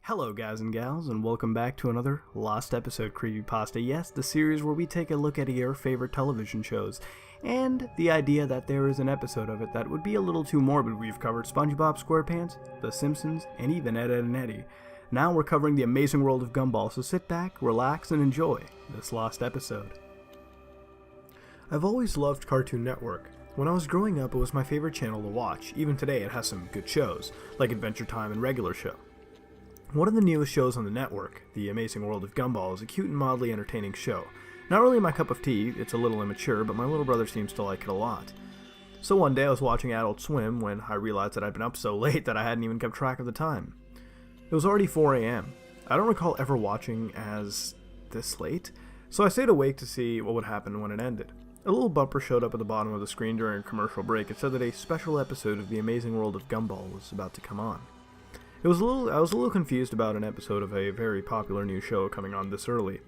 Hello guys and gals, and welcome back to another Lost Episode Creepypasta. Yes, the series where we take a look at your favorite television shows, and the idea that there is an episode of it that would be a little too morbid. We've covered SpongeBob SquarePants, The Simpsons, and even Ed, Edd and Eddy. Now we're covering the amazing world of Gumball, so sit back, relax, and enjoy this lost episode. I've always loved Cartoon Network. When I was growing up, it was my favorite channel to watch. Even today, it has some good shows, like Adventure Time and Regular Show. One of the newest shows on the network, The Amazing World of Gumball, is a cute and mildly entertaining show. Not really my cup of tea, it's a little immature, but my little brother seems to like it a lot. So one day I was watching Adult Swim when I realized that I'd been up so late that I hadn't even kept track of the time. It was already 4 a.m. I don't recall ever watching as this late, so I stayed awake to see what would happen when it ended. A little bumper showed up at the bottom of the screen during a commercial break. It said that a special episode of The Amazing World of Gumball was about to come on. I was a little confused about an episode of a very popular new show coming on this early.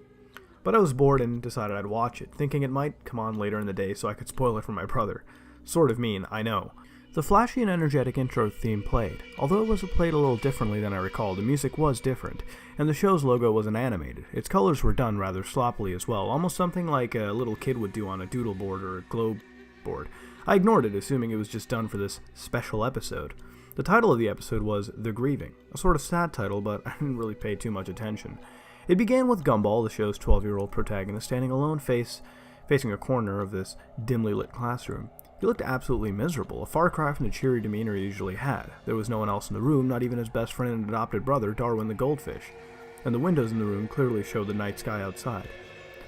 But I was bored and decided I'd watch it, thinking it might come on later in the day so I could spoil it for my brother. Sort of mean, I know. The flashy and energetic intro theme played. Although it was played a little differently than I recall, the music was different, and the show's logo wasn't animated. Its colors were done rather sloppily as well, almost something like a little kid would do on a doodle board or a globe board. I ignored it, assuming it was just done for this special episode. The title of the episode was The Grieving, a sort of sad title, but I didn't really pay too much attention. It began with Gumball, the show's 12-year-old protagonist, standing alone facing a corner of this dimly lit classroom. He looked absolutely miserable, a far cry from the cheery demeanor he usually had. There was no one else in the room, not even his best friend and adopted brother, Darwin the goldfish. And the windows in the room clearly showed the night sky outside.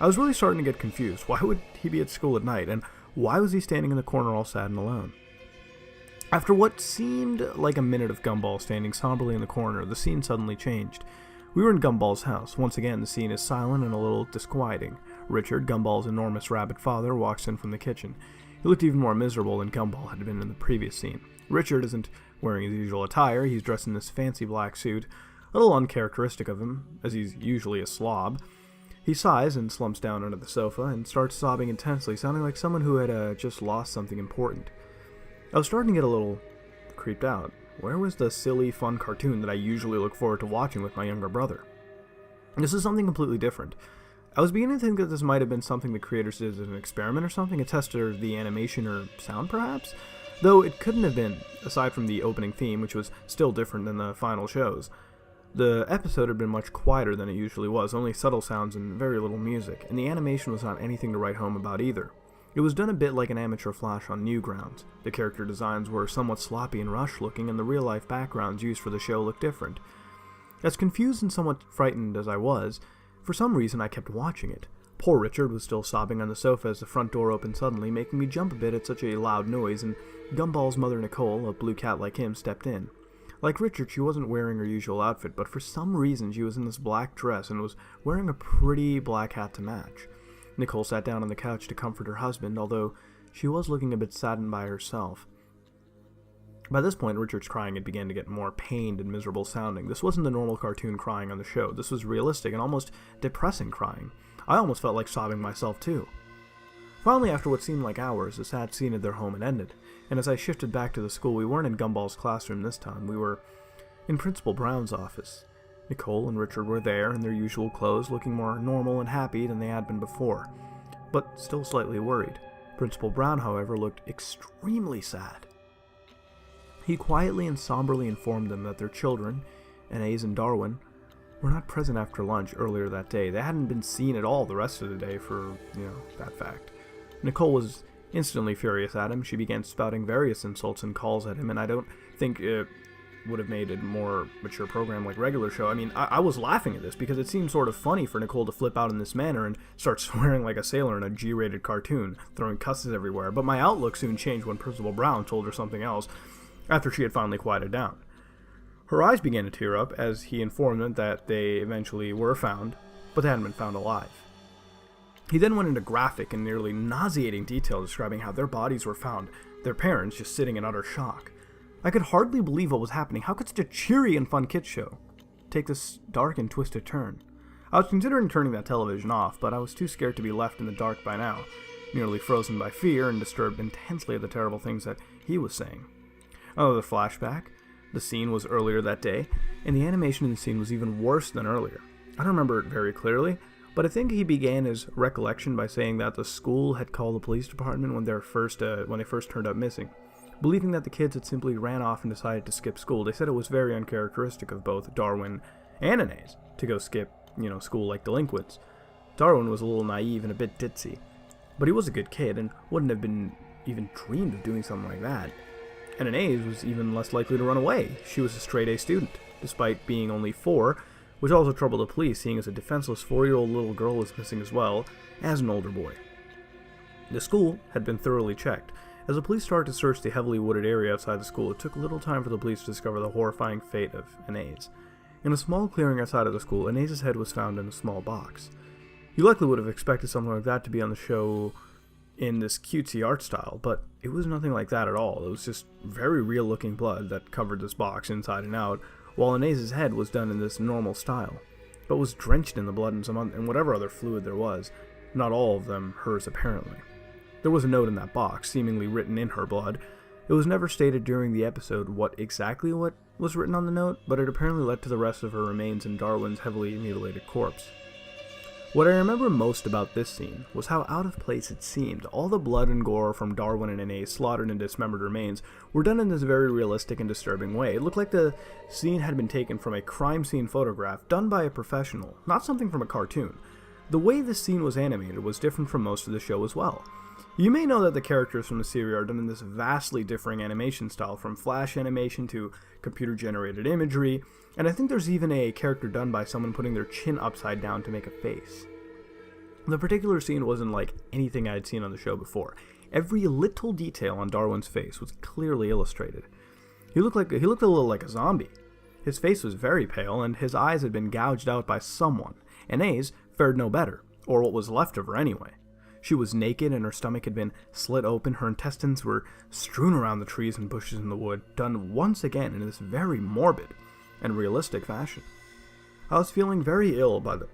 I was really starting to get confused. Why would he be at school at night, and why was he standing in the corner all sad and alone? After what seemed like a minute of Gumball standing somberly in the corner, the scene suddenly changed. We were in Gumball's house. Once again, the scene is silent and a little disquieting. Richard, Gumball's enormous rabbit father, walks in from the kitchen. He looked even more miserable than Gumball had been in the previous scene. Richard isn't wearing his usual attire. He's dressed in this fancy black suit, a little uncharacteristic of him, as he's usually a slob. He sighs and slumps down under the sofa and starts sobbing intensely, sounding like someone who had just lost something important. I was starting to get a little creeped out. Where was the silly, fun cartoon that I usually look forward to watching with my younger brother? This is something completely different. I was beginning to think that this might have been something the creators did as an experiment or something, a test of the animation or sound perhaps? Though it couldn't have been, aside from the opening theme, which was still different than the final shows. The episode had been much quieter than it usually was, only subtle sounds and very little music, and the animation was not anything to write home about either. It was done a bit like an amateur flash on Newgrounds. The character designs were somewhat sloppy and rushed-looking, and the real-life backgrounds used for the show looked different. As confused and somewhat frightened as I was, for some reason I kept watching it. Poor Richard was still sobbing on the sofa as the front door opened suddenly, making me jump a bit at such a loud noise, and Gumball's mother Nicole, a blue cat like him, stepped in. Like Richard, she wasn't wearing her usual outfit, but for some reason she was in this black dress and was wearing a pretty black hat to match. Nicole sat down on the couch to comfort her husband, although she was looking a bit saddened by herself. By this point, Richard's crying had begun to get more pained and miserable sounding. This wasn't the normal cartoon crying on the show. This was realistic and almost depressing crying. I almost felt like sobbing myself too. Finally, after what seemed like hours, the sad scene at their home had ended, and as I shifted back to the school, we weren't in Gumball's classroom this time. We were in Principal Brown's office. Nicole and Richard were there in their usual clothes, looking more normal and happy than they had been before, but still slightly worried. Principal Brown, however, looked extremely sad. He quietly and somberly informed them that their children, Anais and Darwin, were not present after lunch earlier that day. They hadn't been seen at all the rest of the day for, that fact. Nicole was instantly furious at him. She began spouting various insults and calls at him, and I don't think it would have made a more mature program like Regular Show. I mean, I was laughing at this because it seemed sort of funny for Nicole to flip out in this manner and start swearing like a sailor in a G-rated cartoon, throwing cusses everywhere, but my outlook soon changed when Principal Brown told her something else after she had finally quieted down. Her eyes began to tear up as he informed them that they eventually were found, but they hadn't been found alive. He then went into graphic and nearly nauseating detail describing how their bodies were found, their parents just sitting in utter shock. I could hardly believe what was happening. How could such a cheery and fun kids show take this dark and twisted turn? I was considering turning that television off, but I was too scared to be left in the dark by now, nearly frozen by fear and disturbed intensely at the terrible things that he was saying. Another flashback. The scene was earlier that day, and the animation in the scene was even worse than earlier. I don't remember it very clearly, but I think he began his recollection by saying that the school had called the police department when they first turned up missing, believing that the kids had simply ran off and decided to skip school. They said it was very uncharacteristic of both Darwin and Inez to go skip, school like delinquents. Darwin was a little naive and a bit ditzy, but he was a good kid and wouldn't have been even dreamed of doing something like that. And Inez was even less likely to run away. She was a straight-A student, despite being only 4, which also troubled the police, seeing as a defenseless 4-year-old little girl was missing as well as an older boy. The school had been thoroughly checked. As the police started to search the heavily wooded area outside the school, it took little time for the police to discover the horrifying fate of Inez. In a small clearing outside of the school, Inez's head was found in a small box. You likely would have expected something like that to be on the show in this cutesy art style, but it was nothing like that at all. It was just very real-looking blood that covered this box inside and out, while Inez's head was done in this normal style, but was drenched in the blood and whatever other fluid there was, not all of them hers apparently. There was a note in that box, seemingly written in her blood. It was never stated during the episode what was written on the note, but it apparently led to the rest of her remains in Darwin's heavily mutilated corpse. What I remember most about this scene was how out of place it seemed. All the blood and gore from Darwin and Inez slaughtered and dismembered remains were done in this very realistic and disturbing way. It looked like the scene had been taken from a crime scene photograph done by a professional, not something from a cartoon. The way this scene was animated was different from most of the show as well. You may know that the characters from the series are done in this vastly differing animation style, from flash animation to computer-generated imagery, and I think there's even a character done by someone putting their chin upside down to make a face. The particular scene wasn't like anything I had seen on the show before. Every little detail on Darwin's face was clearly illustrated. He looked a little like a zombie. His face was very pale, and his eyes had been gouged out by someone. Inez fared no better, or what was left of her anyway. She was naked and her stomach had been slit open. Her intestines were strewn around the trees and bushes in the wood, done once again in this very morbid and realistic fashion. I was feeling very ill by the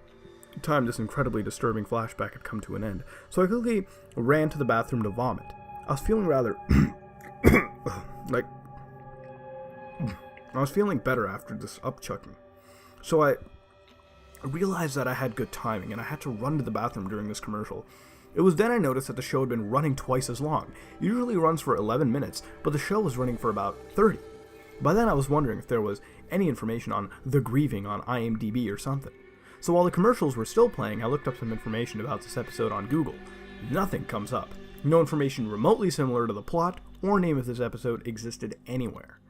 time this incredibly disturbing flashback had come to an end, so I quickly ran to the bathroom to vomit. I was feeling rather I was feeling better after this upchucking, so I realized that I had good timing and I had to run to the bathroom during this commercial. It was then I noticed that the show had been running twice as long. It usually runs for 11 minutes, but the show was running for about 30. By then I was wondering if there was any information on The Grieving on IMDb or something. So while the commercials were still playing, I looked up some information about this episode on Google. Nothing comes up. No information remotely similar to the plot or name of this episode existed anywhere.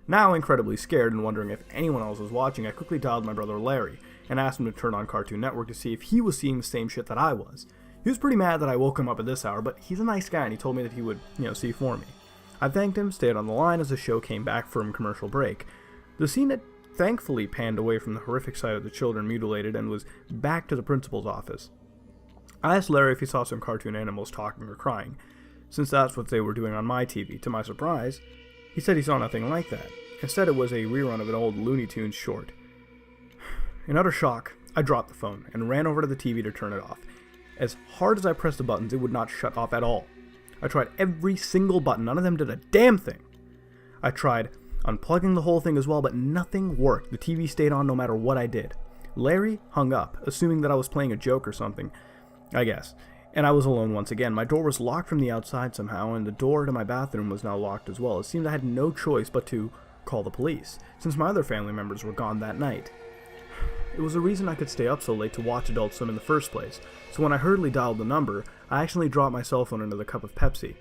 Now incredibly scared and wondering if anyone else was watching, I quickly dialed my brother Larry and asked him to turn on Cartoon Network to see if he was seeing the same shit that I was. He was pretty mad that I woke him up at this hour, but he's a nice guy and he told me that he would, see for me. I thanked him, stayed on the line as the show came back from commercial break. The scene had thankfully panned away from the horrific sight of the children mutilated and was back to the principal's office. I asked Larry if he saw some cartoon animals talking or crying, since that's what they were doing on my TV. To my surprise, he said he saw nothing like that. Instead, it was a rerun of an old Looney Tunes short. In utter shock, I dropped the phone and ran over to the TV to turn it off. As hard as I pressed the buttons, it would not shut off at all. I tried every single button. None of them did a damn thing. I tried unplugging the whole thing as well, but nothing worked. The TV stayed on no matter what I did. Larry hung up, assuming that I was playing a joke or something, I guess. And I was alone once again. My door was locked from the outside somehow, and the door to my bathroom was now locked as well. It seemed I had no choice but to call the police, since my other family members were gone that night. It was the reason I could stay up so late to watch Adult Swim in the first place, so when I hurriedly dialed the number, I accidentally dropped my cell phone into the cup of Pepsi.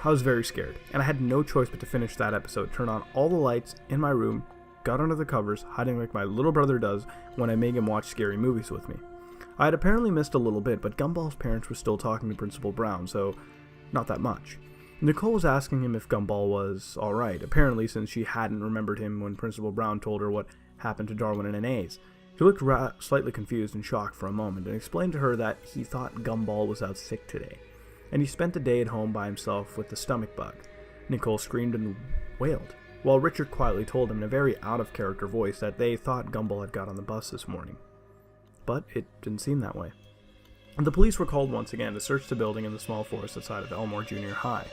I was very scared, and I had no choice but to finish that episode, turn on all the lights in my room, got under the covers, hiding like my little brother does when I make him watch scary movies with me. I had apparently missed a little bit, but Gumball's parents were still talking to Principal Brown, so not that much. Nicole was asking him if Gumball was alright, apparently since she hadn't remembered him when Principal Brown told her what happened to Darwin and Inez. He looked slightly confused and shocked for a moment and explained to her that he thought Gumball was out sick today, and he spent the day at home by himself with the stomach bug. Nicole screamed and wailed, while Richard quietly told him in a very out-of-character voice that they thought Gumball had got on the bus this morning. But it didn't seem that way. The police were called once again to search the building in the small forest outside of Elmore Junior High.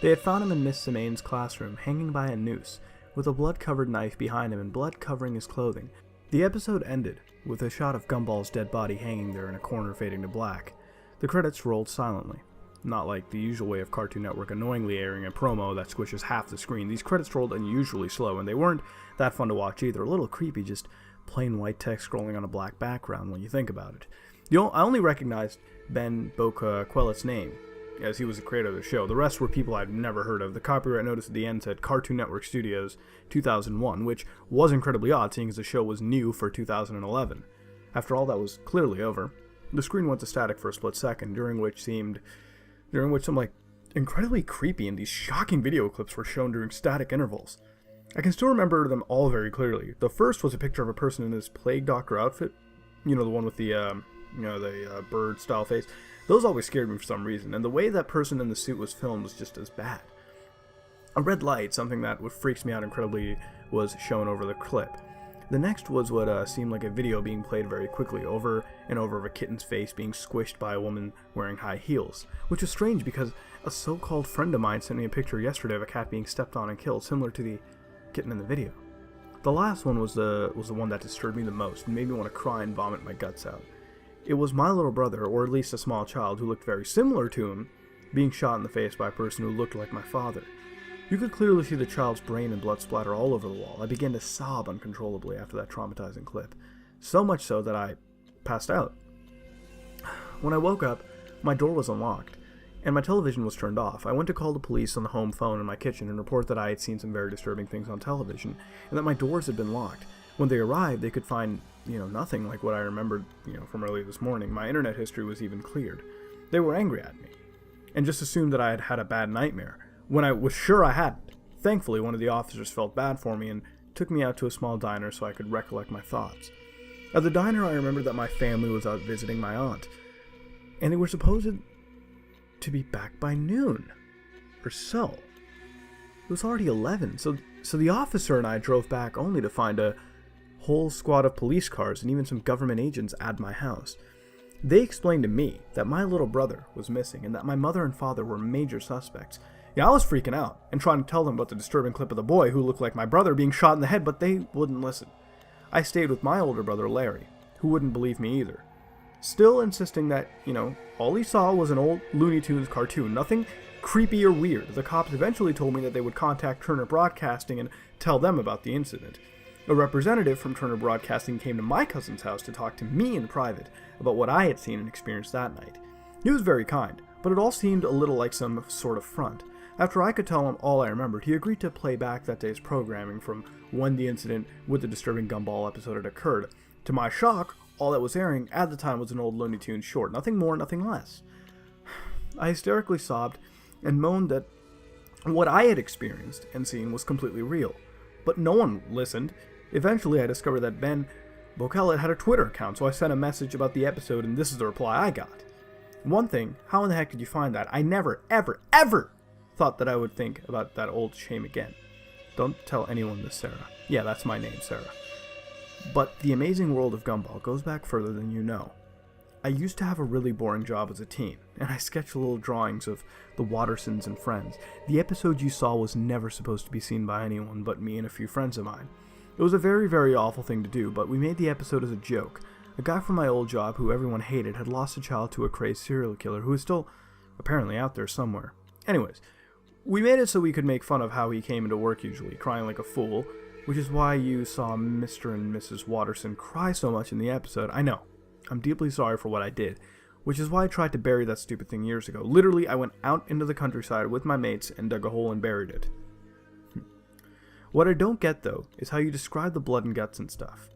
They had found him in Miss Semane's classroom, hanging by a noose, with a blood-covered knife behind him and blood covering his clothing. The episode ended with a shot of Gumball's dead body hanging there in a corner fading to black. The credits rolled silently. Not like the usual way of Cartoon Network annoyingly airing a promo that squishes half the screen. These credits rolled unusually slow, and they weren't that fun to watch either. A little creepy, just plain white text scrolling on a black background when you think about it. I only recognized Ben Boca-Quellet's name, as he was the creator of the show. The rest were people I'd never heard of. The copyright notice at the end said Cartoon Network Studios 2001, which was incredibly odd, seeing as the show was new for 2011. After all that was clearly over, the screen went to static for a split second, during which some incredibly creepy and these shocking video clips were shown during static intervals. I can still remember them all very clearly. The first was a picture of a person in his Plague Doctor outfit, the one with the bird-style face. Those always scared me for some reason, and the way that person in the suit was filmed was just as bad. A red light, something that freaks me out incredibly, was shown over the clip. The next was what seemed like a video being played very quickly, over and over, of a kitten's face being squished by a woman wearing high heels, which was strange because a so-called friend of mine sent me a picture yesterday of a cat being stepped on and killed, similar to the kitten in the video. The last one was the one that disturbed me the most and made me want to cry and vomit my guts out. It was my little brother, or at least a small child who looked very similar to him, being shot in the face by a person who looked like my father. You could clearly see the child's brain and blood splatter all over the wall. I began to sob uncontrollably after that traumatizing clip, so much so that I passed out. When I woke up, my door was unlocked, and my television was turned off. I went to call the police on the home phone in my kitchen and report that I had seen some very disturbing things on television, and that my doors had been locked. When they arrived, they could find, nothing like what I remembered, from earlier this morning. My internet history was even cleared. They were angry at me, and just assumed that I had had a bad nightmare, when I was sure I hadn't. Thankfully, one of the officers felt bad for me and took me out to a small diner so I could recollect my thoughts. At the diner, I remembered that my family was out visiting my aunt, and they were supposed to be back by noon, or so. It was already 11, so the officer and I drove back only to find a whole squad of police cars and even some government agents at my house. They explained to me that my little brother was missing and that my mother and father were major suspects. I was freaking out and trying to tell them about the disturbing clip of the boy who looked like my brother being shot in the head, but they wouldn't listen. I stayed with my older brother Larry, who wouldn't believe me either, still insisting that, all he saw was an old Looney Tunes cartoon, nothing creepy or weird. The cops eventually told me that they would contact Turner Broadcasting and tell them about the incident. A representative from Turner Broadcasting came to my cousin's house to talk to me in private about what I had seen and experienced that night. He was very kind, but it all seemed a little like some sort of front. After I could tell him all I remembered, he agreed to play back that day's programming from when the incident with the disturbing Gumball episode had occurred. To my shock, all that was airing at the time was an old Looney Tunes short, nothing more, nothing less. I hysterically sobbed and moaned that what I had experienced and seen was completely real. But no one listened. Eventually, I discovered that Ben Boca-Quellet had a Twitter account, so I sent a message about the episode, and this is the reply I got. One thing, how in the heck did you find that? I never, ever, ever thought that I would think about that old shame again. Don't tell anyone this, Sarah. Yeah, that's my name, Sarah. But the amazing world of Gumball goes back further than you know. I used to have a really boring job as a teen, and I sketched little drawings of the Wattersons and friends. The episode you saw was never supposed to be seen by anyone but me and a few friends of mine. It was a very, very awful thing to do, but we made the episode as a joke. A guy from my old job who everyone hated had lost a child to a crazed serial killer who is still apparently out there somewhere. Anyways, we made it so we could make fun of how he came into work usually, crying like a fool, which is why you saw Mr. and Mrs. Watterson cry so much in the episode. I know. I'm deeply sorry for what I did, which is why I tried to bury that stupid thing years ago. Literally, I went out into the countryside with my mates and dug a hole and buried it. What I don't get, though, is how you describe the blood and guts and stuff.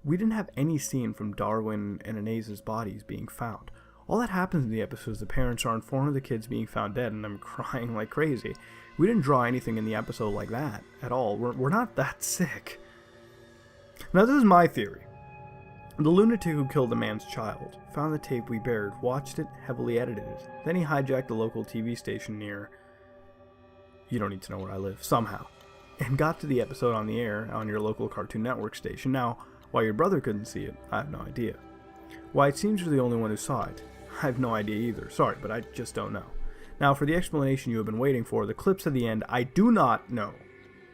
We didn't have any scene from Darwin and Inase's bodies being found. All that happens in the episode is the parents are informed of the kids being found dead and I'm crying like crazy. We didn't draw anything in the episode like that at all. We're not that sick. Now this is my theory. The lunatic who killed the man's child found the tape we buried, watched it, heavily edited it. Then he hijacked the local TV station near... You don't need to know where I live. Somehow. And got to the episode on the air on your local Cartoon Network station. Now, why your brother couldn't see it, I have no idea. Why it seems you're the only one who saw it, I have no idea either. Sorry, but I just don't know. Now, for the explanation you have been waiting for, the clips at the end, I do not know.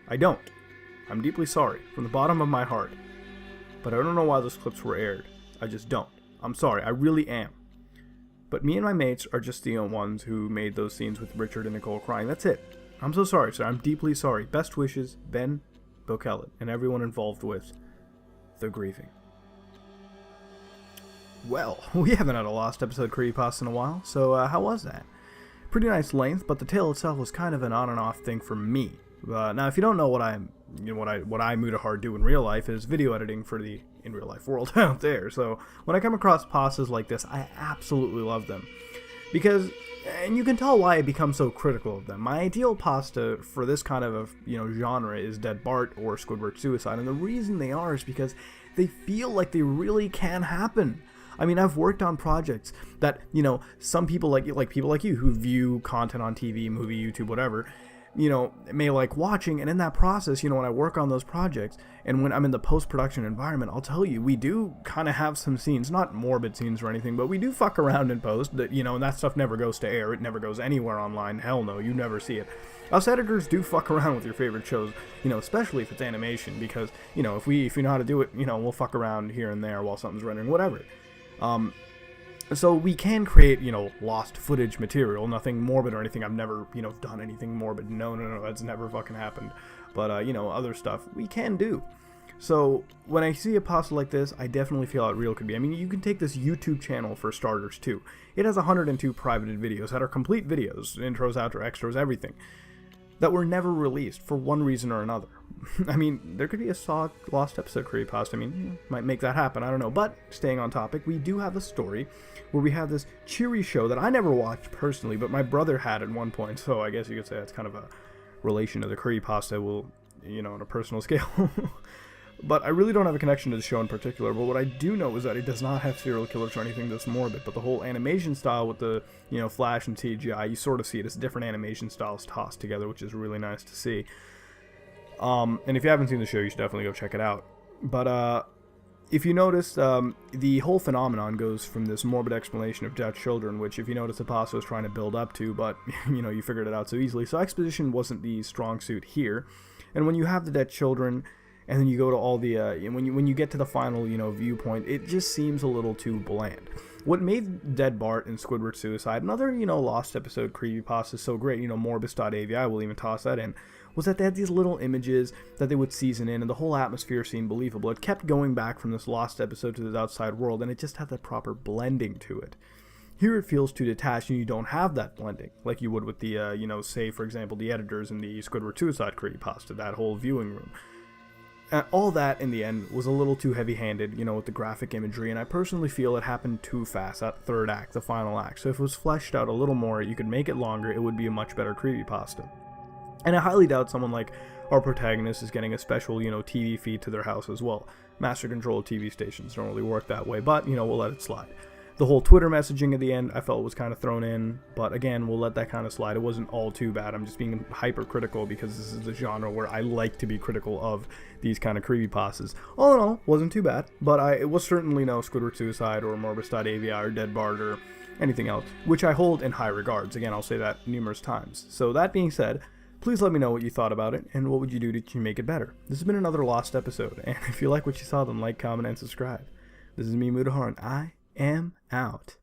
I don't. I'm deeply sorry, from the bottom of my heart. But I don't know why those clips were aired. I just don't. I'm sorry, I really am. But me and my mates are just the ones who made those scenes with Richard and Nicole crying. That's it. I'm so sorry, sir. I'm deeply sorry. Best wishes, Ben Bokellet, and everyone involved with the grieving. Well, we haven't had a lost episode Creepypasta in a while, so how was that? Pretty nice length, but the tale itself was kind of an on and off thing for me. Now, if you don't know what I Muda Hard do in real life is video editing for the in real life world out there. So when I come across pastas like this, I absolutely love them because, and you can tell why I become so critical of them. My ideal pasta for this kind of a genre is Dead Bart or Squidward Suicide, and the reason they are is because they feel like they really can happen. I mean, I've worked on projects that, some people like people like you who view content on TV, movie, YouTube, whatever, may like watching. And in that process, when I work on those projects and when I'm in the post-production environment, I'll tell you, we do kind of have some scenes, not morbid scenes or anything, but we do fuck around in post that, and that stuff never goes to air. It never goes anywhere online. Hell no, you never see it. Us editors do fuck around with your favorite shows, especially if it's animation, because, if we know how to do it, we'll fuck around here and there while something's rendering, whatever. So we can create, lost footage material, nothing morbid or anything. I've never, done anything morbid. No, that's never fucking happened. But, other stuff we can do. So when I see a pasta like this, I definitely feel how real it could be. I mean, you can take this YouTube channel for starters, too. It has 102 privated videos that are complete videos, intros, outro, extras, everything, that were never released for one reason or another. I mean, there could be a lost episode Creepypasta. I mean, might make that happen, I don't know. But, staying on topic, we do have a story where we have this cheery show that I never watched personally, but my brother had at one point, so I guess you could say that's kind of a relation to the Creepypasta, on a personal scale. But I really don't have a connection to the show in particular, but what I do know is that it does not have serial killers or anything that's morbid, but the whole animation style with the, flash and CGI, you sort of see it as different animation styles tossed together, which is really nice to see. And if you haven't seen the show, you should definitely go check it out. But, if you notice, the whole phenomenon goes from this morbid explanation of dead children, which, if you notice, the pasta was trying to build up to, but, you figured it out so easily. So exposition wasn't the strong suit here. And when you have the dead children, and then you go to all the, when you get to the final, viewpoint, it just seems a little too bland. What made Dead Bart and Squidward Suicide, another, lost episode Creepypasta so great, Morbus.avi, we'll even toss that in, was that they had these little images that they would season in, and the whole atmosphere seemed believable. It kept going back from this lost episode to the outside world, and it just had that proper blending to it. Here it feels too detached, and you don't have that blending, like you would with the, say, for example, the editors in the Squidward Suicide Creepypasta, that whole viewing room. And all that, in the end, was a little too heavy-handed, with the graphic imagery, and I personally feel it happened too fast, that third act, the final act. So if it was fleshed out a little more, you could make it longer, it would be a much better creepypasta. And I highly doubt someone like our protagonist is getting a special, TV feed to their house as well. Master control TV stations don't really work that way, but, we'll let it slide. The whole Twitter messaging at the end, I felt was kind of thrown in, but again, we'll let that kind of slide. It wasn't all too bad. I'm just being hypercritical because this is the genre where I like to be critical of these kind of creepypastas. All in all, wasn't too bad, but it was certainly no Squidward Suicide or Morbus.avi or Dead Bart or anything else, which I hold in high regards. Again, I'll say that numerous times. So that being said, please let me know what you thought about it, and what would you do to make it better. This has been another lost episode, and if you like what you saw, then like, comment, and subscribe. This is me, Mudahar, and I am out.